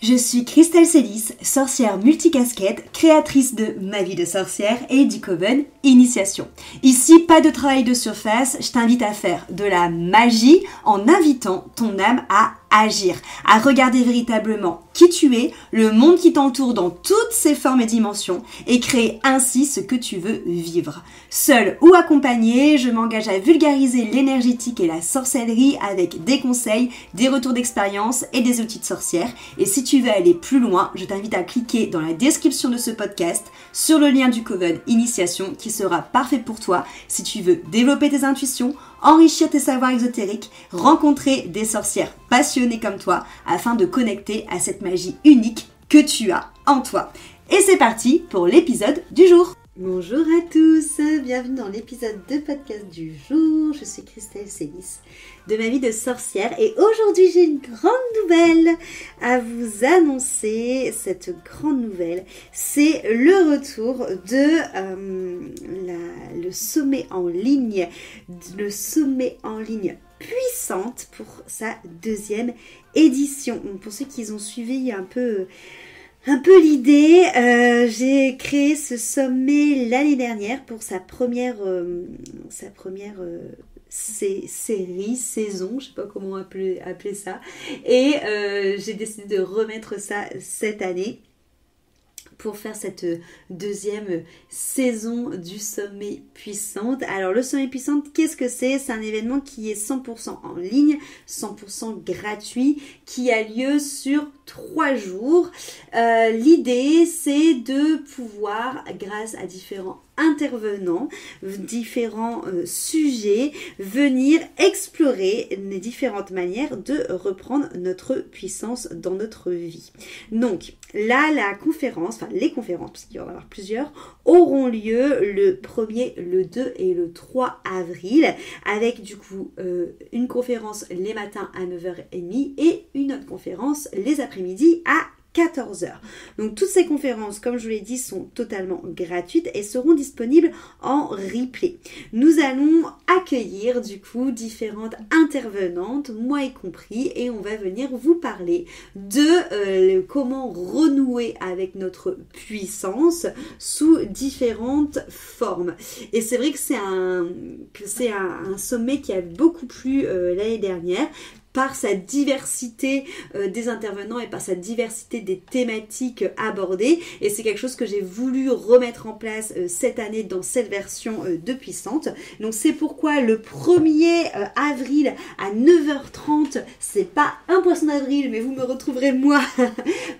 Je suis Christelle Célis, sorcière multicasquette, créatrice de Ma vie de sorcière et du Coven Initiation. Ici, pas de travail de surface, je t'invite à faire de la magie en invitant ton âme à agir, à regarder véritablement qui tu es, le monde qui t'entoure dans toutes ses formes et dimensions et créer ainsi ce que tu veux vivre. Seule ou accompagnée, je m'engage à vulgariser l'énergétique et la sorcellerie avec des conseils, des retours d'expérience et des outils de sorcière. Et si tu veux aller plus loin, je t'invite à cliquer dans la description de ce podcast sur le lien du Coven Initiation qui sera parfait pour toi si tu veux développer tes intuitions, enrichir tes savoirs exotériques, rencontrer des sorcières passionnées comme toi afin de connecter à cette magie unique que tu as en toi. Et c'est parti pour l'épisode du jour. Bonjour à tous, bienvenue dans l'épisode de podcast du jour. Je suis Christelle Célis de Ma vie de sorcière et aujourd'hui j'ai une grande nouvelle à vous annoncer. Cette grande nouvelle, c'est le retour de le sommet en ligne, puissante pour sa deuxième édition. Pour ceux qui ont suivi un peu l'idée, j'ai créé ce sommet l'année dernière pour sa première saison, je sais pas comment appeler ça, et j'ai décidé de remettre ça cette année pour faire cette deuxième saison du sommet puissante. Alors le sommet puissante, qu'est-ce que c'est ? C'est un événement qui est 100% en ligne, 100% gratuit, qui a lieu sur 3 jours. L'idée, c'est de pouvoir, grâce à différents intervenants, différents sujets, venir explorer les différentes manières de reprendre notre puissance dans notre vie. Donc là, les conférences, parce qu'il y en aura plusieurs, auront lieu le 1er, le 2 et le 3 avril, avec du coup une conférence les matins à 9h30 et une autre conférence les après-midi à 14h. Donc toutes ces conférences, comme je vous l'ai dit, sont totalement gratuites et seront disponibles en replay. Nous allons accueillir du coup différentes intervenantes, moi y compris, et on va venir vous parler de comment renouer avec notre puissance sous différentes formes. Et c'est vrai que c'est un sommet qui a beaucoup plu l'année dernière, par sa diversité des intervenants et par sa diversité des thématiques abordées. Et c'est quelque chose que j'ai voulu remettre en place cette année dans cette version de Puissante. Donc c'est pourquoi le 1er avril à 9h30, c'est pas un poisson d'avril, mais vous me retrouverez moi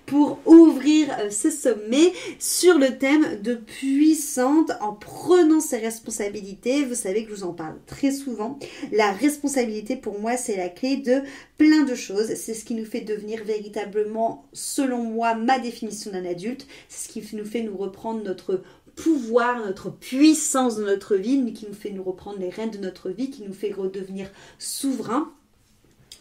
pour ouvrir ce sommet sur le thème de Puissante en prenant ses responsabilités. Vous savez que je vous en parle très souvent. La responsabilité pour moi, c'est la clé de plein de choses. C'est ce qui nous fait devenir véritablement, selon moi, ma définition d'un adulte. C'est ce qui nous fait nous reprendre notre pouvoir, notre puissance dans notre vie, qui nous fait nous reprendre les rênes de notre vie, qui nous fait redevenir souverain.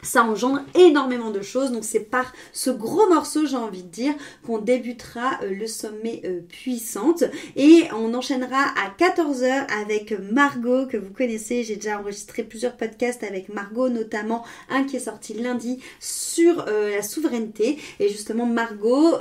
Ça engendre énormément de choses, donc c'est par ce gros morceau, j'ai envie de dire, qu'on débutera le sommet puissante et on enchaînera à 14h avec Margot, que vous connaissez. J'ai déjà enregistré plusieurs podcasts avec Margot, notamment un qui est sorti lundi sur la souveraineté, et justement Margot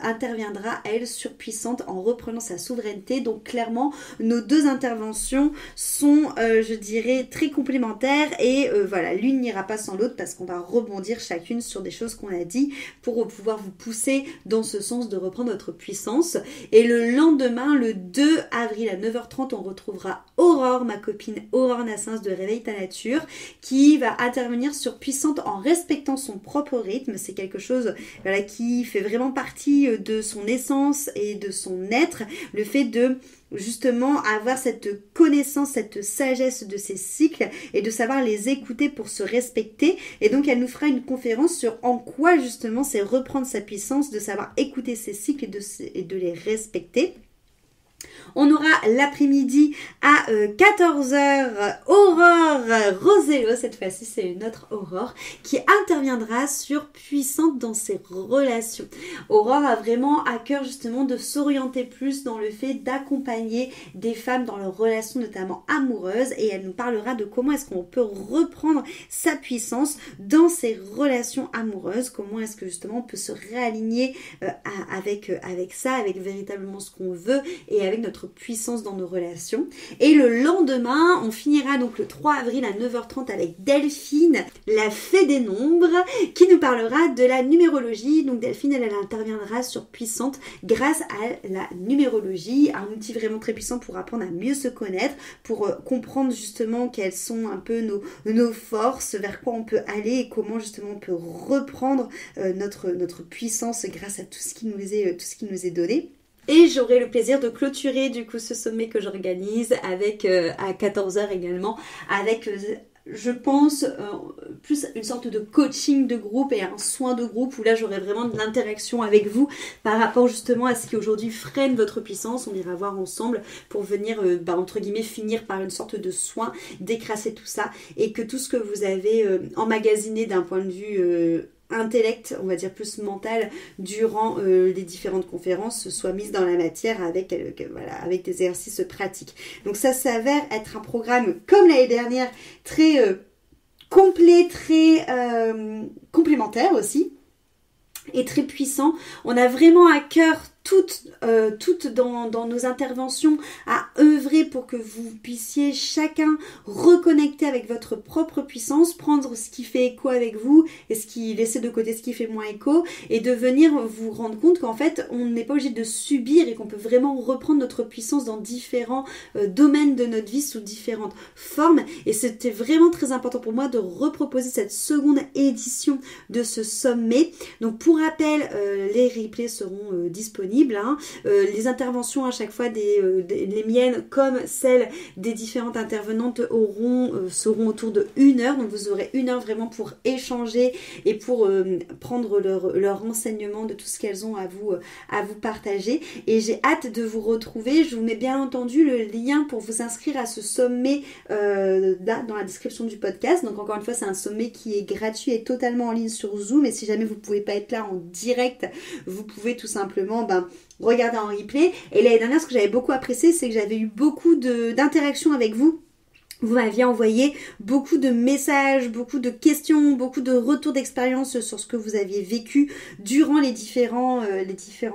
interviendra elle sur Puissante en reprenant sa souveraineté. Donc clairement nos deux interventions sont je dirais très complémentaires et voilà, l'une n'ira pas sans l'autre parce qu'on va rebondir chacune sur des choses qu'on a dit pour pouvoir vous pousser dans ce sens de reprendre votre puissance. Et le lendemain, le 2 avril à 9h30, on retrouvera Aurore, ma copine Aurore Nassens de Réveille ta nature, qui va intervenir sur Puissante en respectant son propre rythme. C'est quelque chose qui fait vraiment partie de son essence et de son être, le fait de justement avoir cette connaissance, cette sagesse de ces cycles et de savoir les écouter pour se respecter. Et donc elle nous fera une conférence sur en quoi justement c'est reprendre sa puissance, de savoir écouter ces cycles et de les respecter. On aura l'après-midi à 14h, Aurore Rosello, cette fois-ci c'est une autre Aurore, qui interviendra sur Puissante dans ses relations. Aurore a vraiment à cœur justement de s'orienter plus dans le fait d'accompagner des femmes dans leurs relations notamment amoureuses, et elle nous parlera de comment est-ce qu'on peut reprendre sa puissance dans ses relations amoureuses, comment est-ce que justement on peut se réaligner avec ça, avec véritablement ce qu'on veut et avec notre puissance dans nos relations. Et le lendemain, on finira donc le 3 avril à 9h30 avec Delphine, la fée des nombres, qui nous parlera de la numérologie. Donc Delphine, elle interviendra sur Puissante grâce à la numérologie, un outil vraiment très puissant pour apprendre à mieux se connaître, pour comprendre justement quelles sont un peu nos forces, vers quoi on peut aller et comment justement on peut reprendre notre puissance grâce à tout ce qui nous est donné. Et j'aurai le plaisir de clôturer du coup ce sommet que j'organise avec à 14h également avec je pense plus une sorte de coaching de groupe et un soin de groupe où là j'aurai vraiment de l'interaction avec vous par rapport justement à ce qui aujourd'hui freine votre puissance. On ira voir ensemble pour venir entre guillemets finir par une sorte de soin, décrasser tout ça et que tout ce que vous avez emmagasiné d'un point de vue intellect, on va dire plus mental, durant les différentes conférences soit mise dans la matière avec des exercices pratiques. Donc ça s'avère être un programme comme l'année dernière très complet, très complémentaire aussi et très puissant. On a vraiment à cœur toutes dans nos interventions à œuvrer pour que vous puissiez chacun reconnecter avec votre propre puissance, prendre ce qui fait écho avec vous et laisser de côté ce qui fait moins écho et de venir vous rendre compte qu'en fait on n'est pas obligé de subir et qu'on peut vraiment reprendre notre puissance dans différents domaines de notre vie sous différentes formes. Et c'était vraiment très important pour moi de reproposer cette seconde édition de ce sommet. Donc pour rappel, les replays seront disponibles. Les interventions à chaque fois les miennes comme celles des différentes intervenantes seront autour de 1 heure, donc vous aurez 1 heure vraiment pour échanger et pour prendre leur renseignement de tout ce qu'elles ont à vous partager. Et j'ai hâte de vous retrouver. Je vous mets bien entendu le lien pour vous inscrire à ce sommet là dans la description du podcast. Donc encore une fois, c'est un sommet qui est gratuit et totalement en ligne sur Zoom, et si jamais vous ne pouvez pas être là en direct, vous pouvez tout simplement regarder en replay. Et l'année dernière, ce que j'avais beaucoup apprécié, c'est que j'avais eu beaucoup d'interactions avec vous. Vous m'aviez envoyé beaucoup de messages, beaucoup de questions, beaucoup de retours d'expérience sur ce que vous aviez vécu durant les différents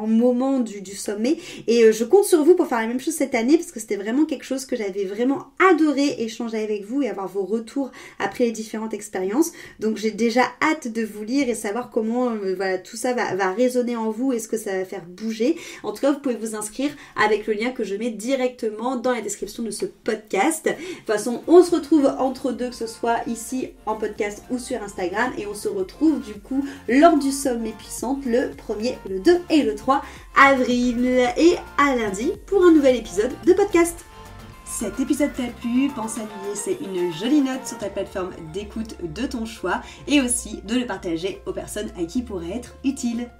moments du sommet. Et je compte sur vous pour faire la même chose cette année, parce que c'était vraiment quelque chose que j'avais vraiment adoré échanger avec vous et avoir vos retours après les différentes expériences. Donc j'ai déjà hâte de vous lire et savoir comment tout ça va résonner en vous et ce que ça va faire bouger. En tout cas, vous pouvez vous inscrire avec le lien que je mets directement dans la description de ce podcast. De toute façon, on se retrouve entre deux, que ce soit ici en podcast ou sur Instagram, et on se retrouve du coup lors du sommet Puissante le 1er, le 2 et le 3 avril, et à lundi pour un nouvel épisode de podcast. Cet épisode t'a plu, pense à lui laisser une jolie note sur ta plateforme d'écoute de ton choix et aussi de le partager aux personnes à qui il pourrait être utile.